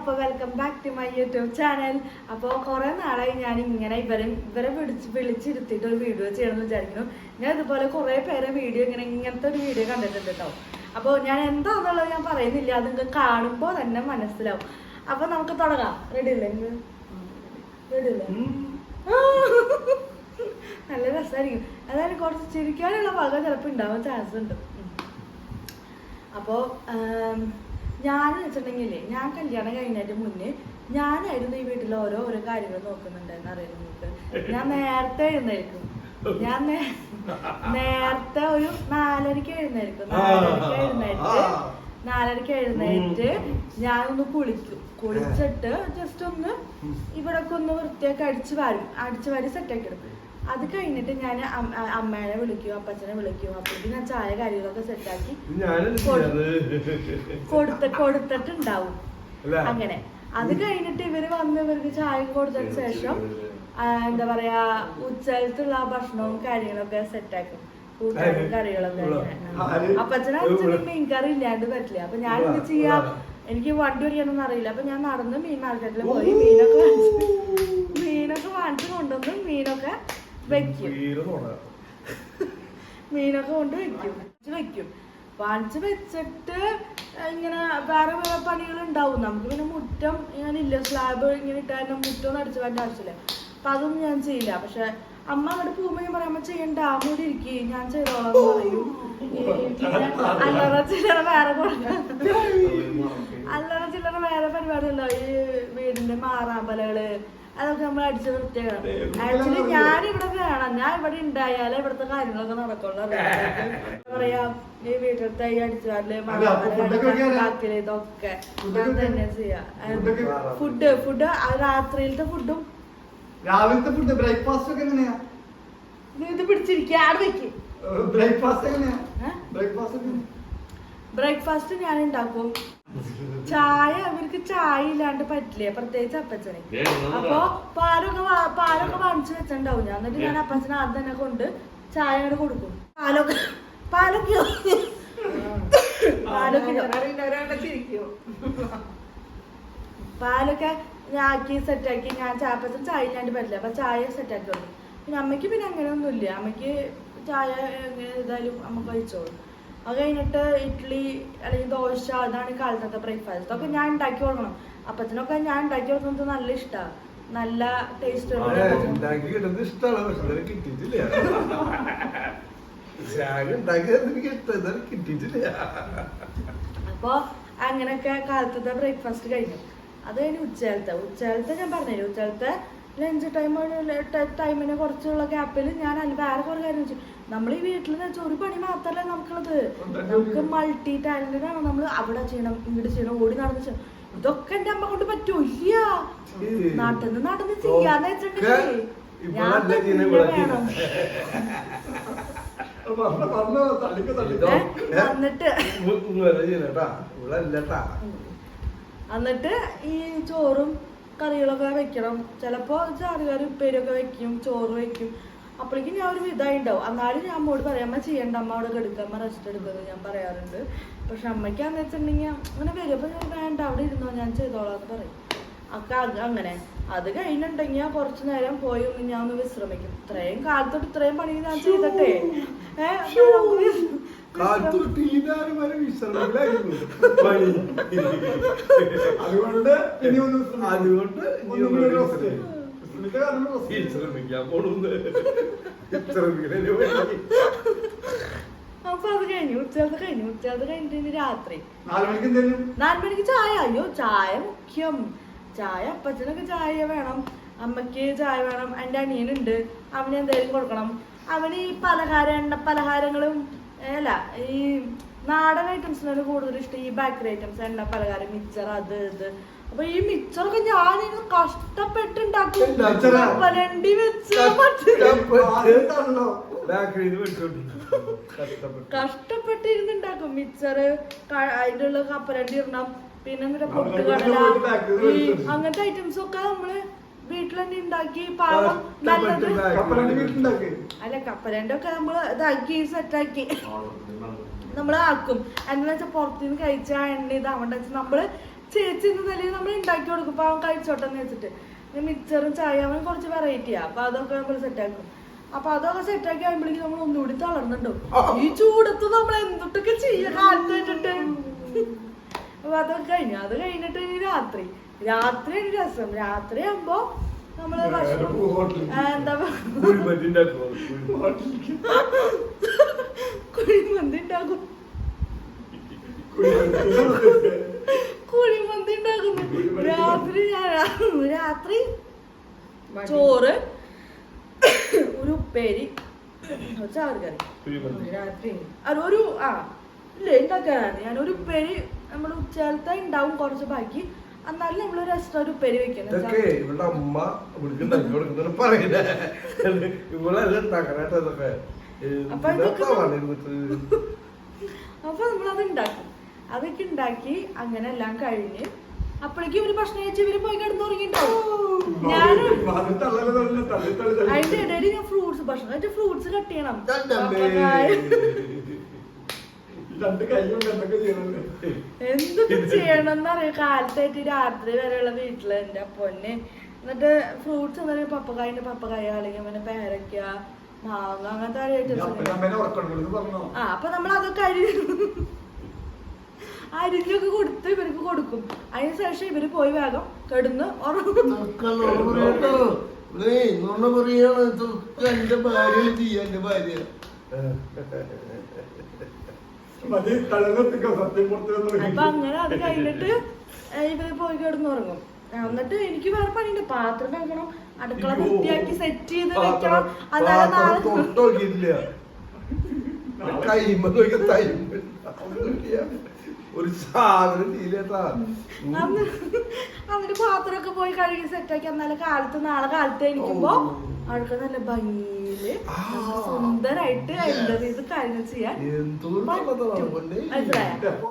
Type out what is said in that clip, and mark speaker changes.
Speaker 1: അപ്പോൾ welcome back to my YouTube channel. അപ്പോൾ കുറേ നാളായി ഞാൻ ഇങ്ങനെ ഇവരെ വിളിച്ചിരുത്തിയിട്ട് ഒരു വീഡിയോ ചെയ്യണമെന്ന് വിചാരിക്കുന്നു. ഞാൻ ഇതുപോലെ കുറേ പേരെ വീഡിയോ ഇങ്ങനത്തെ ഒരു വീഡിയോ കണ്ടിട്ടുണ്ട് കേട്ടോ. അപ്പോൾ ഞാൻ എന്താണെന്നുള്ളത് ഞാൻ പറയുന്നില്ല, അത് നിങ്ങൾക്ക് കാണുമ്പോൾ തന്നെ മനസ്സിലാവും. അപ്പോൾ നമുക്ക് തുടങ്ങാം. റെഡി അല്ലേ? റെഡി അല്ലേ? നല്ല രസമായിരിക്കും. അതായത് കുറച്ച് ചിരിക്കാനുള്ള വക ചിലപ്പോൾ ഉണ്ടാവാൻ ചാൻസ് ഉണ്ട്. അപ്പോൾ ഞാൻ വെച്ചിട്ടുണ്ടെങ്കിലേ, ഞാൻ കല്യാണം കഴിഞ്ഞതിന് മുന്നേ ഞാനായിരുന്നു ഈ വീട്ടിൽ ഓരോ കാര്യങ്ങൾ നോക്കുന്നുണ്ടെന്ന് അറിയാം നിങ്ങൾക്ക്. ഞാൻ നേരത്തെ എഴുന്നേൽക്കും. നേരത്തെ ഒരു 4:30 എഴുന്നേൽക്കും. 4:30 എഴുന്നേറ്റ് ഞാനൊന്ന് കുളിച്ചിട്ട് ജസ്റ്റ് ഒന്ന് ഇവിടൊക്കെ ഒന്ന് വൃത്തിയൊക്കെ അടിച്ചു വാരി സെറ്റാക്കി എടുക്കും. അത് കഴിഞ്ഞിട്ട് ഞാൻ അമ്മേനെ വിളിക്കും, അപ്പച്ചനെ വിളിക്കും. അപ്പോഴേക്കും ഞാൻ ചായ കാര്യങ്ങളൊക്കെ സെറ്റാക്കി കൊടുത്തിട്ടുണ്ടാവും. അങ്ങനെ അത് കഴിഞ്ഞിട്ട് ഇവർക്ക് ചായ കൊടുത്തതിന് ശേഷം എന്താ പറയാ, ഉച്ചയിലത്തുള്ള ആ ഭക്ഷണവും കാര്യങ്ങളൊക്കെ സെറ്റാക്കും. കൂട്ടാനും കറികളൊക്കെ. അപ്പച്ചന് മീൻ കറി ഇല്ലാണ്ട് പറ്റില്ല. അപ്പൊ ഞാൻ എന്ത് ചെയ്യാ, എനിക്ക് വണ്ടി ഓടിക്കാനൊന്നും അറിയില്ല. അപ്പൊ ഞാൻ നടന്ന് മീൻ മാർക്കറ്റിൽ പോയി മീനൊക്കെ വാങ്ങിച്ചു കൊണ്ടുവന്ന് മീനൊക്കെ കൊണ്ട് വെക്കും. വാങ്ങിച്ച് വെച്ചിട്ട് ഇങ്ങനെ വേറെ പണികൾ ഉണ്ടാവും നമുക്ക്. പിന്നെ മുറ്റം ഇങ്ങനെയില്ല, സ്ലാബ് ഇങ്ങനെ ഇട്ടാൽ മുറ്റം അടിച്ചു വേണ്ട ആവശ്യമില്ല. അപ്പൊ അതൊന്നും ഞാൻ ചെയ്യില്ല. പക്ഷെ അമ്മ അങ്ങോട്ട് പോകുമ്പോ ഞാൻ പറയാം, അമ്മ ചെയ്യണ്ട, അങ്ങോട്ട് ഇരിക്കും, ഞാൻ ചെയ്തോളാം പറയും. അല്ലറ ചില്ലറ വേറെ പരിപാടിയുണ്ടോ, ഈ വീടിന്റെ മാറാമ്പലകള് അതൊക്കെ നമ്മൾ അടിച്ച് വൃത്തിയാക്കണം. ആക്ച്വലി ഞാനിവിടെ വേണം, ഞാൻ ഇവിടെ ഉണ്ടായാലേ ഇവിടുത്തെ കാര്യങ്ങളൊക്കെ നടക്കുള്ളൂ. പറയാ, ഈ വീട്ടിലത്തെ ഈ അടിച്ചുവാരല് മാറാമ്പല ഇതൊക്കെ ഞാൻ തന്നെ ചെയ്യാം. ഫുഡ് രാത്രിയിലത്തെ ഫുഡും
Speaker 2: രാവിലത്തെ ഫുഡ് ബ്രേക്ക്ഫാസ്റ്റ് ഒക്കെ എങ്ങനെയാ?
Speaker 1: ഇത് പിടിച്ചിരിക്കുക ആട് വെക്കും. ബ്രേക്ക്ഫാസ്റ്റ് ഞാൻ ഉണ്ടാക്കും. ചായ അവർക്ക് ചായ ഇല്ലാണ്ട് പറ്റില്ല, പ്രത്യേകിച്ച് അപ്പച്ചനെ. അപ്പൊ പാലൊക്കെ വാങ്ങിച്ചു വെച്ചിട്ടുണ്ടാവും ഞാൻ. എന്നിട്ട് ഞാൻ അപ്പച്ചനെ അത് തന്നെ കൊണ്ട് ചായ അങ്ങനെ കൊടുക്കും. പാലൊക്കെ ആക്കി സെറ്റാക്കി ഞാൻ അപ്പച്ചൻ ചായ ഇല്ലാണ്ട് പറ്റില്ല. അപ്പൊ ചായ സെറ്റാക്കി കൊടുക്കും. പിന്നെ അമ്മയ്ക്ക് പിന്നെ അങ്ങനെയൊന്നുമില്ല. അമ്മയ്ക്ക് ചായ ഏതായാലും അമ്മ കഴിച്ചോളും. അത് കഴിഞ്ഞിട്ട് ഇഡ്ഡലി അല്ലെങ്കിൽ ദോശ, അതാണ് കാലത്തത്തെ ബ്രേക്ക്ഫാസ്റ്റ്. അതൊക്കെ ഞാൻ ഉണ്ടാക്കി കൊടുക്കണം. അപ്പച്ചനൊക്കെ ഞാൻ ഉണ്ടാക്കി കൊടുക്കുന്നത് നല്ല ഇഷ്ടമാണ്, നല്ല ടേസ്റ്റ്. അപ്പൊ അങ്ങനെയൊക്കെ കാലത്തത്തെ ബ്രേക്ക്ഫാസ്റ്റ് കഴിഞ്ഞു. അത് കഴിഞ്ഞ് ഉച്ചകാലത്തെ ഞാൻ പറഞ്ഞില്ല, ഉച്ചകാലത്തെ ലഞ്ച് ടൈമിന് കുറച്ചുള്ള ഗ്യാപ്പിൽ ഞാൻ വേറെ കുറെ കാര്യം വെച്ചു. നമ്മൾ ഈ വീട്ടിൽ വെച്ചാൽ ഒരു പണി മാത്രമല്ല നമുക്കുള്ളത്. നമുക്ക് മൾട്ടി ടാലന്റഡ് ആണ്. നമ്മൾ അവിടെ ചെയ്യണം, ഇങ്ങോട്ട് ചെയ്യണം, ഓടി നടന്ന് ചെയ്യണം. ഇതൊക്കെ എന്റെ അമ്മ കൊണ്ട് പറ്റുമോ? ഇല്ല. നടന്ന് ചെയ്യാന്ന് വെച്ചിട്ടുണ്ടെങ്കിൽ ഞാൻ വേണം. എന്നിട്ട് ഈ ചോറും കറികളൊക്കെ വെക്കണം. ചിലപ്പോ ചാറുകറി ഉപ്പേരിയൊക്കെ വെക്കും, ചോറ് വെക്കും. അപ്പോഴേക്കും ഞാൻ ഒരു വിധമായി ഉണ്ടാവും. എന്നാലും ഞാൻ അമ്മോട് പറയാം, അമ്മ ചെയ്യണ്ട, അമ്മ അവിടെ കിടക്കുക, അമ്മ റെസ്റ്റ് എടുക്കുന്നത് ഞാൻ പറയാറുണ്ട്. പക്ഷെ അമ്മയ്ക്കാന്ന് വെച്ചിട്ടുണ്ടെങ്കിൽ അങ്ങനെ വരുമ്പോ ഞാൻ വേണ്ട, അവിടെ ഇരുന്നോ, ഞാൻ ചെയ്തോളാം എന്ന് പറയും. അങ്ങനെ അത് കഴിഞ്ഞിട്ടുണ്ടെങ്കിൽ കുറച്ചു നേരം പോയി ഞാൻ ഒന്ന് വിശ്രമിക്കും. ഇത്രയും കാലത്തോട്ട് ഇത്രയും പണി ഞാൻ ചെയ്തിട്ടേ അപ്പൊ അത് കഴിഞ്ഞു. ഉച്ചകത്ത് കഴിഞ്ഞിട്ട് രാത്രി 4 മണിക്ക് ചായ. അയ്യോ, ചായ മുഖ്യം. ചായ അപ്പച്ചനൊക്കെ ചായ വേണം, അമ്മയ്ക്ക് ചായ വേണം. എൻ്റെ അനിയനുണ്ട്, അവന് എന്തായാലും കൊടുക്കണം. അവന് ഈ എണ്ണ പലഹാരങ്ങളും അല്ല, ഈ നാടൻ ഐറ്റംസിനാണ് കൂടുതൽ ഇഷ്ടം. ഈ ബേക്കറി ഐറ്റംസ്, എണ്ണ പലഹാരം, മിച്ചർ, അത് ഇത്. അപ്പൊ ഈ മിച്ചറൊക്കെ ഞാനിങ്ങനെ കഷ്ടപ്പെട്ടുണ്ടാക്കും. കഷ്ടപ്പെട്ടിരുന്നുണ്ടാക്കും മിച്ചറ്. അതിൻ്റെ ഉള്ള കപ്പലണ്ടി ഇടണം, പിന്നെ പൊട്ടുകടല, അങ്ങനത്തെ ഐറ്റംസ് ഒക്കെ നമ്മള് വീട്ടിൽ തന്നെ ഉണ്ടാക്കി. പാവം നല്ലത് അല്ല, കപ്പലണ്ടി ഒക്കെ നമ്മള് ഇതാക്കി സെറ്റാക്കി നമ്മള് ആക്കും. എന്താ വെച്ചാൽ പുറത്തുനിന്ന് കഴിച്ച എണ്ണ ഇതാവണ്ട വെച്ചാൽ നമ്മള് ചേച്ചി എന്ന നിലയിൽ നമ്മൾ ഉണ്ടാക്കി കൊടുക്കും അപ്പൊ അവൻ കഴിച്ചോട്ടെന്ന് വെച്ചിട്ട്. മിക്സറും ചായ അവൻ കുറച്ച് വെറൈറ്റിയാ, അപ്പൊ അതൊക്കെ നമ്മൾ സെറ്റാക്കും. അപ്പൊ അതൊക്കെ സെറ്റാക്കി ആകുമ്പോഴേക്കും നമ്മൾ ഒന്നുകൂടി തളർന്നുണ്ടോ. ഈ ചൂടത്ത് നമ്മൾ എന്തൊക്കെ ചെയ്യാൻ കാലത്ത് വെച്ചിട്ട്. അപ്പൊ അതൊക്കെ കഴിഞ്ഞു. അത് കഴിഞ്ഞിട്ട് ഇനി രാത്രിയാണ് രസം. രാത്രി ആകുമ്പോ നമ്മള് ഭക്ഷണം എന്താ കുഴിമന്തി ഉണ്ടാക്കും. കുഴിമന്തി ഉണ്ടാക്കുന്നു രാത്രി ചോറ്, ഒരു ഉപ്പേരി, ചാറ് കറി. അതൊരു ഇല്ല ഉണ്ടാക്കാനാണ് ഞാനൊരു ഉപ്പേരി. നമ്മുടെ ഉച്ചകാലത്തെ ഉണ്ടാവും കുറച്ച് ബാക്കി, എന്നാലും നമ്മളൊരു എക്സ്ട്രാ ഒരു ഉപ്പേരി വെക്കുന്നത്.
Speaker 3: ഇവിടെ അമ്മ പറയുന്നേ
Speaker 1: അപ്പൊ നമ്മളത് ഉണ്ടാക്കും. അതൊക്കെ ഉണ്ടാക്കി അങ്ങനെ എല്ലാം കഴിഞ്ഞ് അപ്പോഴേക്കും ഇവര് ഭക്ഷണം കഴിച്ച് ഇവര് പോയി കിടന്ന് തുടങ്ങിയിട്ടുണ്ടാവും. ഞാൻ അതിന്റെ ഇടയിൽ ഞാൻ ഫ്രൂട്ട്സ് ഭക്ഷണം കഴിച്ച ഫ്രൂട്ട്സ് കട്ട് ചെയ്യണം. എന്തൊക്കെ ചെയ്യണം എന്നറിയാം. കാലത്തായിട്ട് രാത്രി വരെയുള്ള വീട്ടില് എന്റെ പൊന്നെ. എന്നിട്ട് ഫ്രൂട്ട്സ് എന്തായാലും പപ്പക്കായ അല്ലെങ്കിൽ പിന്നെ പേരക്ക, മാങ്ങ, അങ്ങനത്തെ അപ്പൊ നമ്മൾ അതൊക്കെ അരിഞ്ഞൊക്കെ കൊടുത്ത് ഇവർക്ക് കൊടുക്കും. അതിനുശേഷം ഇവര് പോയി വേഗം കിടന്ന് ഉറങ്ങും. അപ്പൊ അങ്ങനെ അത് കഴിഞ്ഞിട്ട് ഇവര് പോയി കിടന്നുറങ്ങും. എന്നിട്ട് എനിക്ക് വേറെ പണിയുണ്ട്. പാത്രം കഴുകണം, അടുക്കള വൃത്തിയാക്കി സെറ്റ് ചെയ്ത് വെക്കണം. അതായത്
Speaker 3: ഒരു സാധനം
Speaker 1: അവര് പാത്രമൊക്കെ പോയി കഴുകി സെറ്റാക്കി. എന്നാലും നാളെ കാലത്ത് എനിക്കുമ്പോ അവർക്ക് നല്ല ഭംഗിയില് സുന്ദരായിട്ട് എന്റെ ഇത് കഴിഞ്ഞ് ചെയ്യാൻ പറ്റും. മനസ്സിലായോ?